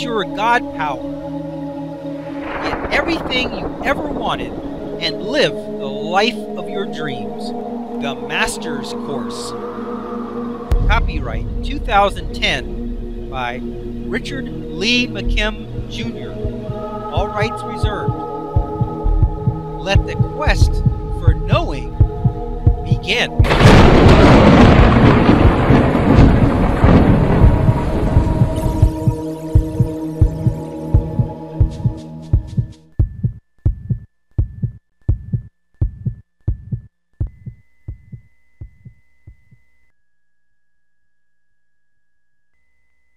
Use your God power. Get everything you ever wanted and live the life of your dreams. The Master's Course. Copyright 2010 by Richard Lee McKim, Jr. All rights reserved. Let the quest for knowing begin.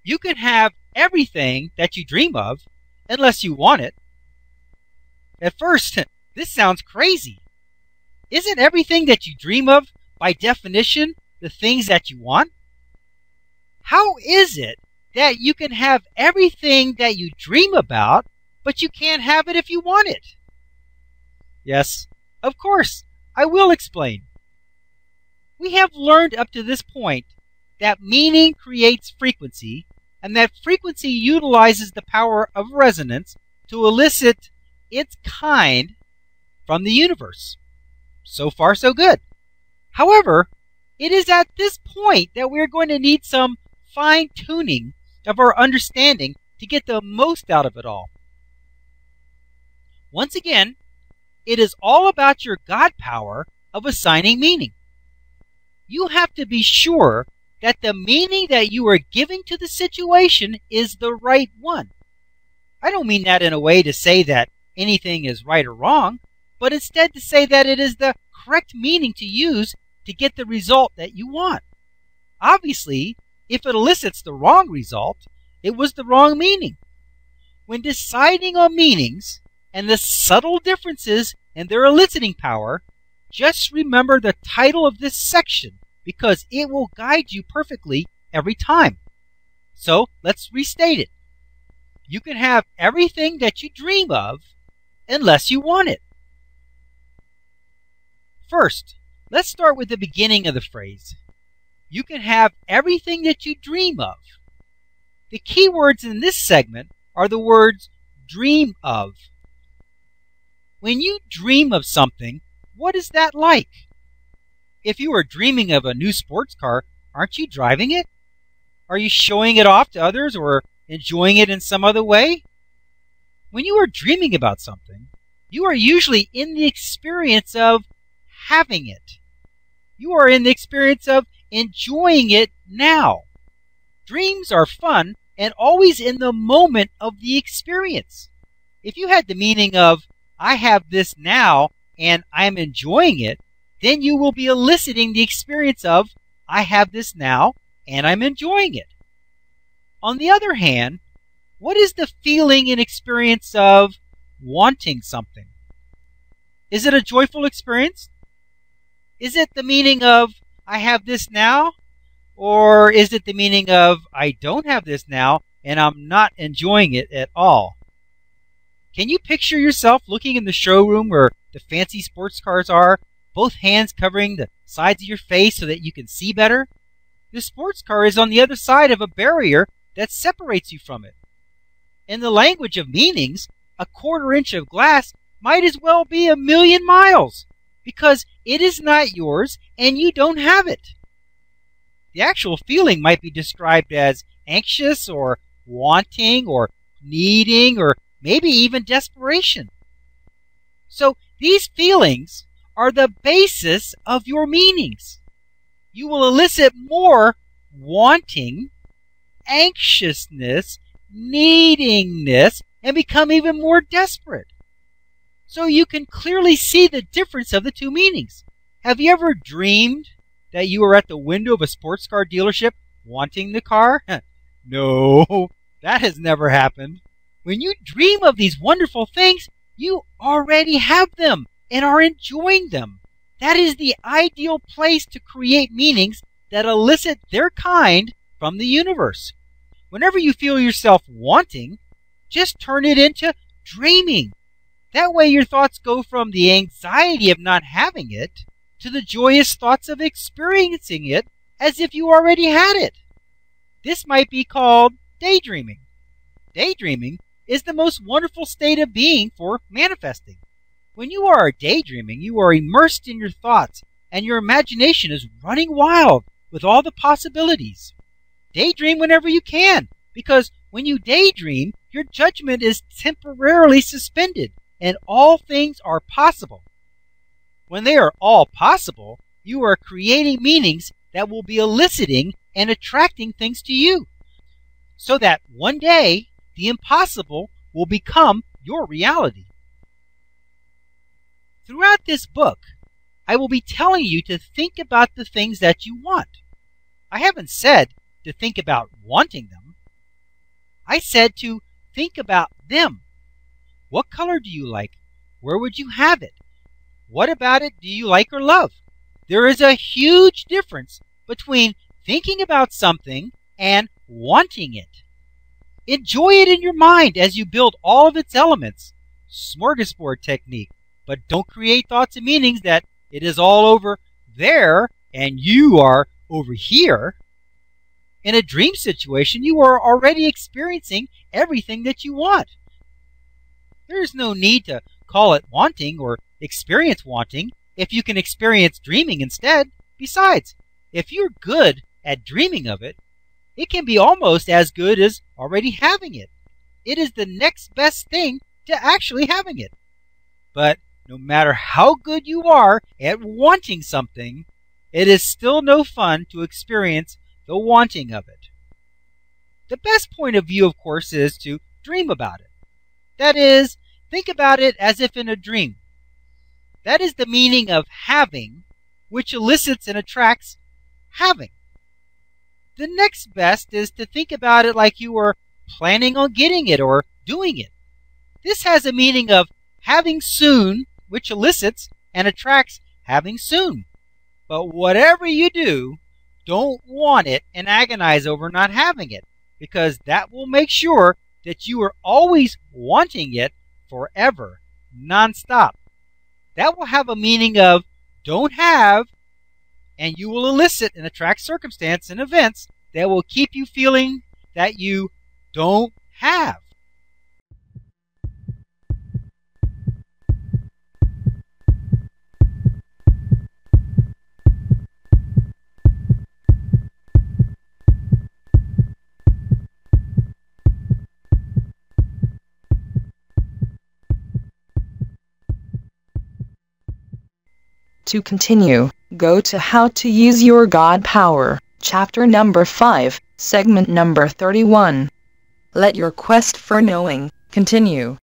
You can have everything that you dream of unless you want it. At first, this sounds crazy. Isn't everything that you dream of, by definition, the things that you want? How is it that you can have everything that you dream about, but you can't have it if you want it? Yes, of course, I will explain. We have learned up to this point that meaning creates frequency, and that frequency utilizes the power of resonance to elicit its kind from the universe. So far, so good. However, it is at this point that we're going to need some fine-tuning of our understanding to get the most out of it all. Once again, it is all about your God power of assigning meaning. You have to be sure that the meaning that you are giving to the situation is the right one. I don't mean that in a way to say that anything is right or wrong, but instead to say that it is the correct meaning to use to get the result that you want. Obviously, if it elicits the wrong result, it was the wrong meaning. When deciding on meanings and the subtle differences in their eliciting power, just remember the title of this section, because it will guide you perfectly every time. So let's restate it. You can have everything that you dream of unless you want it. First, let's start with the beginning of the phrase. You can have everything that you dream of. The key words in this segment are the words dream of. When you dream of something, what is that like? If you are dreaming of a new sports car, aren't you driving it? Are you showing it off to others or enjoying it in some other way? When you are dreaming about something, you are usually in the experience of having it. You are in the experience of enjoying it now. Dreams are fun and always in the moment of the experience. If you had the meaning of, I have this now and I'm enjoying it, then you will be eliciting the experience of, I have this now and I'm enjoying it. On the other hand, what is the feeling and experience of wanting something? Is it a joyful experience? Is it the meaning of, I have this now? Or is it the meaning of, I don't have this now and I'm not enjoying it at all? Can you picture yourself looking in the showroom where the fancy sports cars are, both hands covering the sides of your face so that you can see better? The sports car is on the other side of a barrier that separates you from it. In the language of meanings, a quarter inch of glass might as well be 1,000,000 miles, because it is not yours and you don't have it. The actual feeling might be described as anxious or wanting or needing or maybe even desperation. So these feelings are the basis of your meanings. You will elicit more wanting, anxiousness, needingness, and become even more desperate. So you can clearly see the difference of the two meanings. Have you ever dreamed that you were at the window of a sports car dealership wanting the car? No, that has never happened. When you dream of these wonderful things, you already have them and are enjoying them. That is the ideal place to create meanings that elicit their kind from the universe. Whenever you feel yourself wanting, just turn it into dreaming. That way your thoughts go from the anxiety of not having it to the joyous thoughts of experiencing it as if you already had it. This might be called daydreaming. Daydreaming is the most wonderful state of being for manifesting. When you are daydreaming, you are immersed in your thoughts, and your imagination is running wild with all the possibilities. Daydream whenever you can, because when you daydream, your judgment is temporarily suspended, and all things are possible. When they are all possible, you are creating meanings that will be eliciting and attracting things to you, so that one day the impossible will become your reality. Throughout this book, I will be telling you to think about the things that you want. I haven't said to think about wanting them. I said to think about them. What color do you like? Where would you have it? What about it do you like or love? There is a huge difference between thinking about something and wanting it. Enjoy it in your mind as you build all of its elements. Smorgasbord technique. But don't create thoughts and meanings that it is all over there and you are over here. In a dream situation, you are already experiencing everything that you want. There is no need to call it wanting or experience wanting if you can experience dreaming instead. Besides, if you're good at dreaming of it, it can be almost as good as already having it. It is the next best thing to actually having it. But no matter how good you are at wanting something, it is still no fun to experience the wanting of it. The best point of view, of course, is to dream about it. That is, think about it as if in a dream. That is the meaning of having, which elicits and attracts having. The next best is to think about it like you are planning on getting it or doing it. This has a meaning of having soon, which elicits and attracts having soon. But whatever you do, don't want it and agonize over not having it, because that will make sure that you are always wanting it forever, nonstop. That will have a meaning of don't have, and you will elicit and attract circumstance and events that will keep you feeling that you don't have. To continue, go to How to Use Your God Power, chapter number 5, segment number 31. Let your quest for knowing continue.